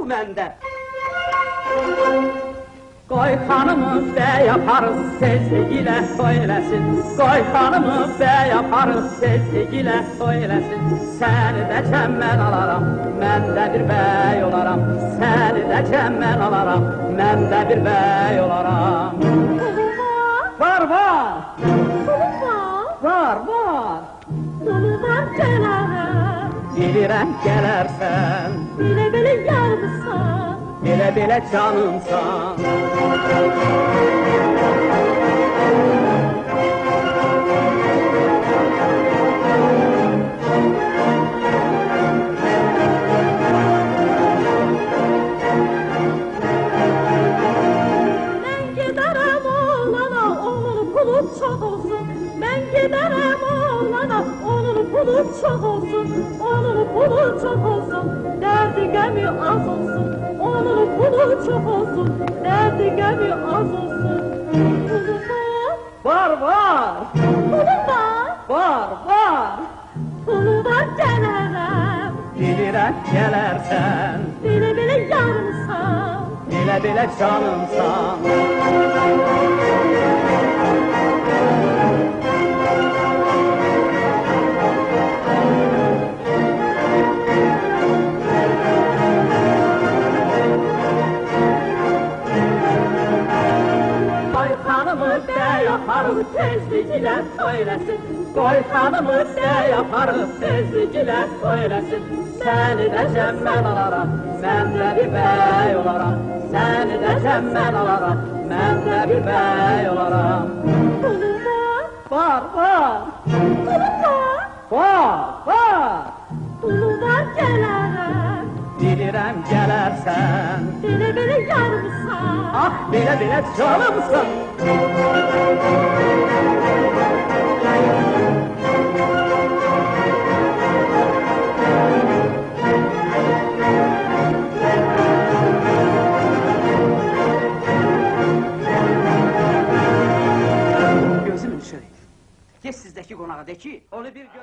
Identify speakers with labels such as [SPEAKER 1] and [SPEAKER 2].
[SPEAKER 1] bu məndə. Qoy xanımı bəy yaparız, tezligilə toy eləsin. Qoy xanımı bəy yaparız, tezligilə toy eləsin. Səni də kəmmən alaram, mən də bir bəy olaram. Səni də kəmmən alaram, mən də bir bəy olaram. Var, var! Var, var!
[SPEAKER 2] Var gələrəm,
[SPEAKER 1] Bilirəm gələrsən,
[SPEAKER 2] bilə-bilə yarımsan.
[SPEAKER 1] belə-belə canımsan.
[SPEAKER 2] Mən gedərəm oğlana, onun pulu çox olsun. Mən gedərəm oğlana, onun pulu çox olsun. Onun pulu çox olsun, dərdi qəmi az olsun. Onun pulu çox olsun, dərdi qəmi az olsun. Pulu var,
[SPEAKER 1] Var, var!
[SPEAKER 2] pulu var,
[SPEAKER 1] Var, var!
[SPEAKER 2] pulu var gələrəm.
[SPEAKER 1] Bilirəm gələrsən,
[SPEAKER 2] Bilə-bilə yarımsan.
[SPEAKER 1] belə-belə canımsan. Qoy xanımı bəy yaparız, tezligilə toy eləsin. Qoy xanımı bəy yaparız, tezligilə toy eləsin. Səni də kəmmən alaram, mən də bir bəy olaram. Səni də kəmmən alaram, mən də bir bəy olaram.
[SPEAKER 2] Pulu var,
[SPEAKER 1] Var, var!
[SPEAKER 2] pulu var,
[SPEAKER 1] Var, var!
[SPEAKER 2] pulu var gələrəm.
[SPEAKER 1] Bilirəm gələrsən,
[SPEAKER 2] Bilə-bilə yarımsan.
[SPEAKER 1] ah belə-belə canımsan. Gözümün şöyle. Kes sizdeki konağa de ki, onu bir göz...